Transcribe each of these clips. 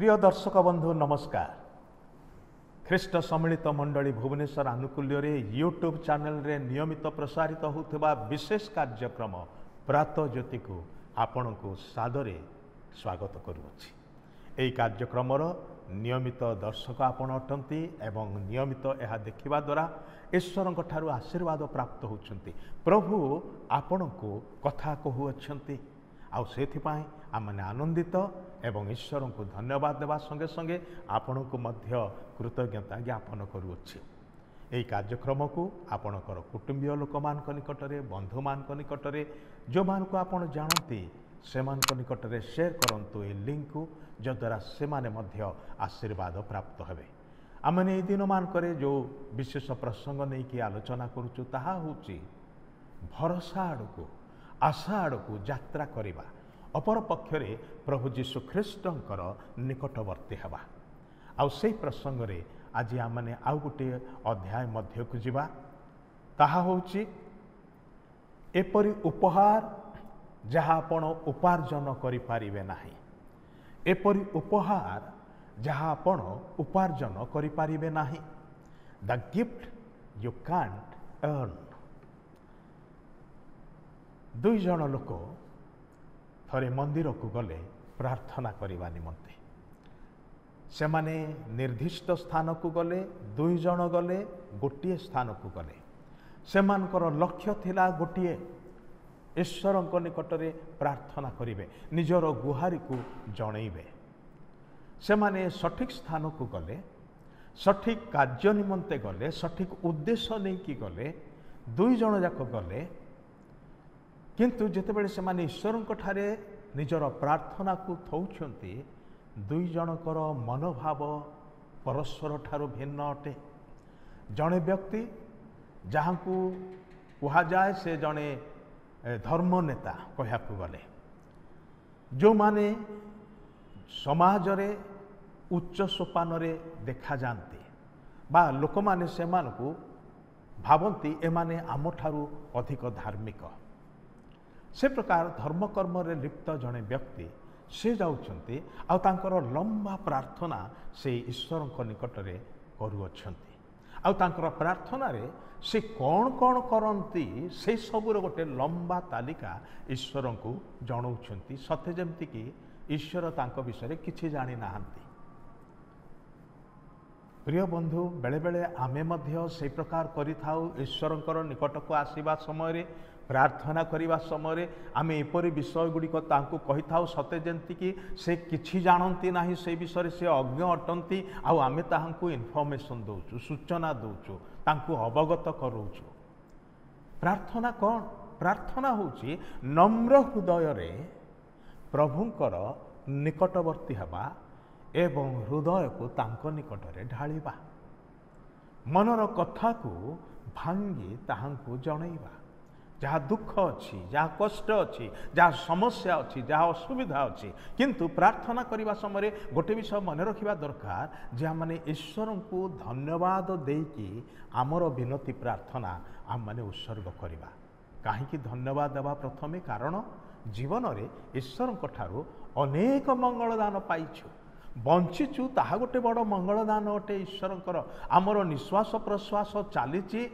प्रिय दर्शक बंधु नमस्कार। ख्रीष्ट सम्मिलित मंडली भुवनेश्वर आनुकूल्य यूट्यूब चैनल रे नियमित प्रसारित होता विशेष कार्यक्रम प्रातः ज्योति को आपण को सादरे स्वागत करुच्ची। यही कार्यक्रम नियमित दर्शक आपण अटंती एवं नियमित यह देखा द्वारा ईश्वर ठारू आशीर्वाद प्राप्त होती। प्रभु आपण को कथा कहूँ आउ से आमने आनंदित एवं ईश्वर को धन्यवाद देवा संगे संगे आपण को मध्य कृतज्ञता ज्ञापन करुच्ची। यही कार्यक्रम को आपणकर कुटुंबीय लोक मान निकट में बंधु मान निकट में जो मान को आपण जानती से निकट में शेयर करंतु ये लिंक को जद्वारा से माने मध्य आशीर्वाद प्राप्त हेबे। आमने ये दिन मान करे जो विशेष प्रसंग नहीं कि आलोचना करुचु ताहा होची भरोसा आड़को आशा आड़को यात्रा करिबा अपर पक्षरे प्रभु जीशु ख्रीष्टंकर निकटवर्ती हेबा। आउ से प्रसंग रे आज आमने आउ गोटे अध्याय मध्य को जिबा ताहा होची एपरि उपहार जहाँ आपण उपार्जन करि पारिबे नाही, एपरि उपहार जहाँ आपण उपार्जन करि पारिबे नाही। The gift you can't earn. दुई जन लोक थरे मंदिर को गले प्रार्थना करने निमंते से माने निर्दिष्ट स्थान को गले, दुई जन गले गोटे स्थान को गले। से मानकर लक्ष्य थिला गोटे ईश्वर निकट में प्रार्थना करिवे, निजर गुहारी को जणैबे। से माने सठिक स्थान को गले, सठिक कार्य निमंते गले, सठिक उद्देश्य नहीं कि गले, दुई जन जाक गले किंतु जितेबाला से माने ईश्वर ठारे निजर प्रार्थना को थौछंती दुई जनकर मनोभाव परस्पर ठारू भिन्न अटे। जड़े व्यक्ति जहाँ को कहा जाए से जड़े धर्म नेता कहया गले जो माने समाज रे उच्च सोपान रे देखा जाती बा लोक माने से मानकु भावंती एमाने आम ठारू अधिक धार्मिक। से प्रकार धर्म कर्म रे लिप्त जड़े व्यक्ति से जाउछंती आ तांकर लंबा प्रार्थना से ईश्वर निकट रे करुअछंती। आ तांकर प्रार्थना रे से कौन कौन करंती से सबुर गोटे लंबा तालिका ईश्वर को जणाउछंती सते जेमति कि ईश्वर तांक विषय किछि जानि नाहंती। प्रिय बंधु बेले बेले आमे मध्य से प्रकार करिथाउ ईश्वरंकर निकट को आसीबा समय रे प्रार्थना करने समय आमे एपरी विषय गुड़िक कही था सते जमती कि से किछि जानती नहीं से विषय से अज्ञ अटंती आमे ताहांकु इनफॉरमेशन दौचु, सूचना दौचु, तांकु अवगत करूचु। प्रार्थना कौन? प्रार्थना होची नम्र हृदय रे प्रभुंकर निकटवर्ती हेबा एवं हृदय को तांको निकट रे ढालिबा, मनर कथा को भांगी ताहांकु जणैबा। जहाँ दुख अच्छी, जहाँ कष्ट अच्छी, जहाँ समस्या अच्छी, जहाँ असुविधा अच्छी, किंतु प्रार्थना करने समय गोटे विषय मन रखा दरकार जहाँ माने ईश्वर को धन्यवाद देकी आमर विनती प्रार्थना आम माने उत्सर्ग करवा। कहीं धन्यवाद देवा प्रथमे कारण जीवन रे ईश्वर ठारू अनेक मंगलदान पाइछु, बंचीचु ताहा गोटे बड़ मंगलदान अटे ईश्वरंकर। आमर निश्वास प्रश्वास चलीची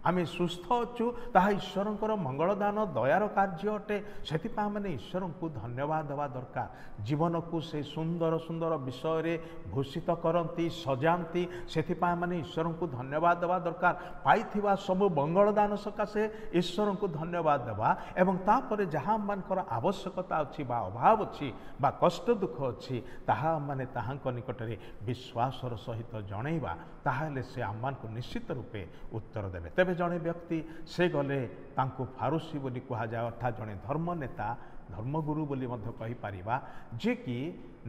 आमे सुस्थ अच्छु ताहा ईश्वरंकर मंगलदान दयार कार्य अटे। से मैंने ईश्वर को धन्यवाद देवा दरकार। जीवन को से सुंदर सुंदर विषय रे भूषित करती सजाती से मैंने ईश्वर को धन्यवाद देवा दरकार। पाइथिबा सब मंगलदान सकाशे ईश्वर को धन्यवाद देवा एवं तापर जहाँ मानकर आवश्यकता अच्छी बा अभाव अच्छी बा कष्ट दुख अच्छी ताहा माने ताहांक निकट रे विश्वासर सहित जणैबा, ताहाले से आम को निश्चित रूपे उत्तर देवे। तेबे जड़े व्यक्ति से गले तांको फारूसी बोली कहा जाए अर्थात जड़े धर्म नेता धर्मगुरु बोली मध्य कहि पारिबा जे कि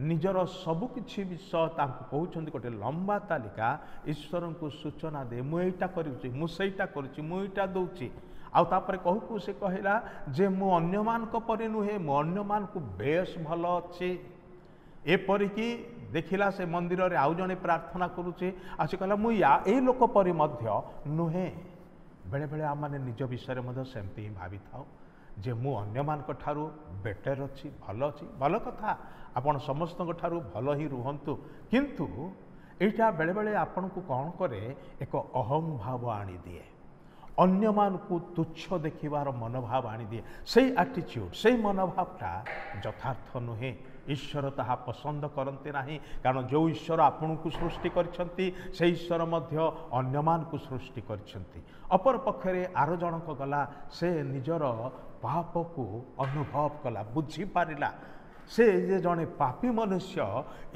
निजर सबुकिछि विषय तांको कहउछन्ति गोटे लंबा तालिका ईश्वर को सूचना दे मु एटा करूछि, मु सेटा करूछि, मु एटा दउछि। आउ तापर कहू से कहला जे मु अन्य मान को परि नुहे, मु अन्य मान को बेस भल अछि। एपरिकी देखिला से मंदिर रे आउ जने प्रार्थना करूछि आ से कहला मु ए लोक परि मध्य नुहे। बेले बेले आम मैंने निज विषय सेमती ही भावी था जे मु अन्यमानक ठारू बेटर अच्छी भल कथा आपण समस्त ठारू भल ही रुहंतु किंतु एटा बेले बेले आपण को कौन करे एक अहम भाव आनी दिए अन्य मान को तुच्छ देखिबार मनोभाव आनी दिए से एटीट्यूड से मनोभावटा यथार्थ नुहे ईश्वर ताहा पसंद करते नहीं कारण जो ईश्वर आपण को सृष्टि करछंती से ईश्वर मध्य अन्य मान को सृष्टि करछंती अपर पक्षरे आरो जनक गला से निजर पाप को अनुभव कला बुझी पारिला से जे जड़े पापी मनुष्य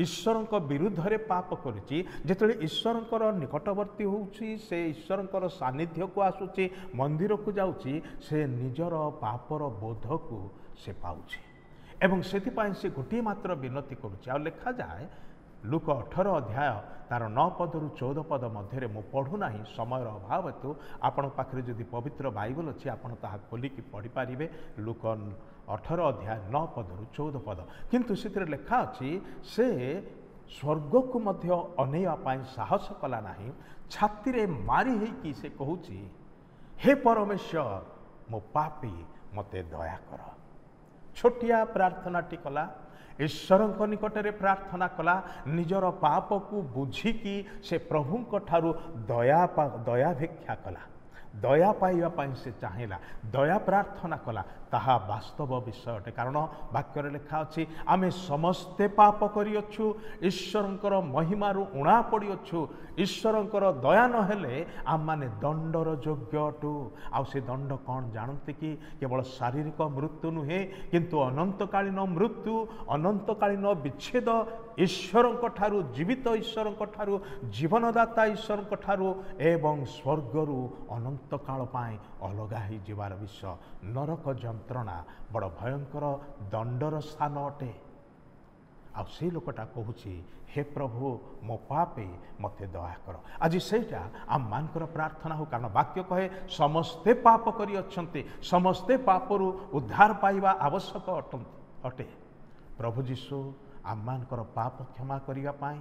ईश्वर विरुद्ध रे पाप करुच्ची जिते ईश्वर निकटवर्ती होउची से ईश्वर सानिध्य को आसुची मंदिर को जाउची से निजर पापर बोध को से पाउची एवं सेतिपाई से गोटे मात्र विनती करुच्ची आ लेखा जाए लुक 18 अध्याय तार 9 पद रु 14 पद मध्य मु पढ़ुना समय अभाव हेतु आपण पाखे जदि पवित्र बाइबल अच्छी आपण ताहा खोलिकी पढ़ी पारिबे लुक 18 अध्याय 9 पद रु 14 पद किंतु से लेखा अच्छी से स्वर्ग को मध्य अनेवा पाई साहस कला नाही छाती रे मारी हेकी से कहूची हे परमेश्वर मो पापी मते दया कर छोटिया प्रार्थनाटी कला ईश्वर निकटरे प्रार्थना कला निजर पाप को बुझिकी से प्रभु ठारू दया भिक्षा कला दया पाइबा से चाहिला दया प्रार्थना कला ताहा वास्तव विषय अटे कारण वाक्य लेखा अच्छी आमे समस्ते पाप करिअछु ईश्वरंकर महिमारू उणा पड़िअछु ईश्वरंकर दया नहेले आम माने दंडर योग्य अटु आ से दंड कौन जानते कि केवल शारीरिक मृत्यु नुहे किंतु अनंतकालीन मृत्यु अनंतकालीन विच्छेद ईश्वरंक ठारू जीवित ईश्वरंक ठारू जीवनदाता ईश्वरंक ठारू एवं स्वर्गरू अनंत काल पाए अलगा ही जीवार विषय नरक जंत्रणा बड़ भयंकर दंडर स्थान अटे आ से लोकटा कहूची हे प्रभु मो पापे मते दया कर आज सेटा आम मानकर प्रार्थना हो कारण वाक्य कहे समस्ते पाप करी अछंती समस्ते पापरू उद्धार पाइबा आवश्यक अटे प्रभु जीशु आम मानकर पाप क्षमा करिया पाए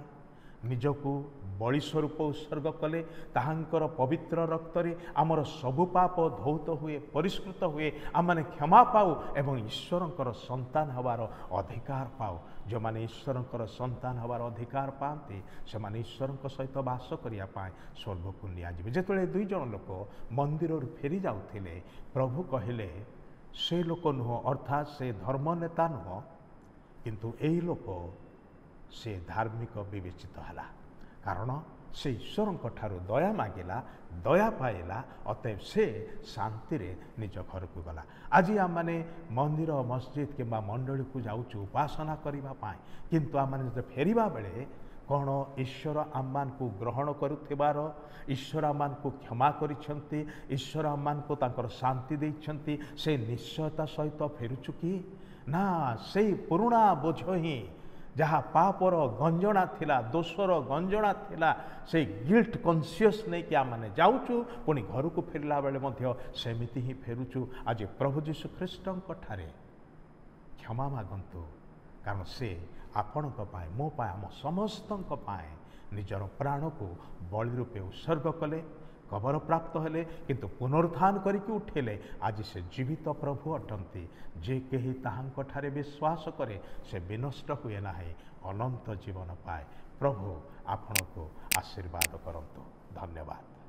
निजको बलि स्वरूप उत्सर्ग कले ताहांकर पवित्र रक्तरे आमर सबु पाप धौत हुए परिष्कृत हुए आम माने क्षमा पाऊ एवं ईश्वरंकर संतान हबार अधिकार पाऊ जो माने ईश्वरंकर संतान हबार अधिकार पाते से माने ईश्वरंक सहित वास करिया पाए स्वर्ग को निया जिवे जेतले दुई जन लोक मंदिर फेरी जाउथिले प्रभु कहिले से लोक नुह अर्थात से धर्म नेता नुह किंतु एई लोक से धार्मिक विवेचित है कारण से ईश्वर ठारू दया मागिला दया पाइला अतएव से शांति रे निज घर को गला आज आम मैंने मंदिर मस्जिद किंबा मंडली को जाऊँ उपासना करने किंतु आम मैंने फेरिबा बेले कौन ईश्वर आम मान को ग्रहण करुथिबार ईश्वर आम मान को क्षमा करिसेंती ईश्वर आम मान को तांकर शांति देइसेंती से निश्चयता सहित फेरुचु कि ना से पुराणा बोझ ही जहाँ पापर गंजना थिला दोषर गंजना थिला से गिल्ट कॉन्शियस नहीं कि आम मैंने जाऊँ पुणी घर को फेरला बेले मध्य सेमिति ही फेरुचु आज प्रभु जीशु ख्रीष्टंक ठारे क्षमा मागंतु कारण से आपण मो पाए आम समस्त निजर प्राण को बलि रूपे उत्सर्ग कले कबर प्राप्त हेले किंतु पुनरुत्थान करके उठेले आज से जीवित प्रभु अटंती जे कही ताहांक ठारे विश्वास करे से विनष्ट हुए ना अनंत जीवन पाए प्रभु आपण को आशीर्वाद करंतु धन्यवाद।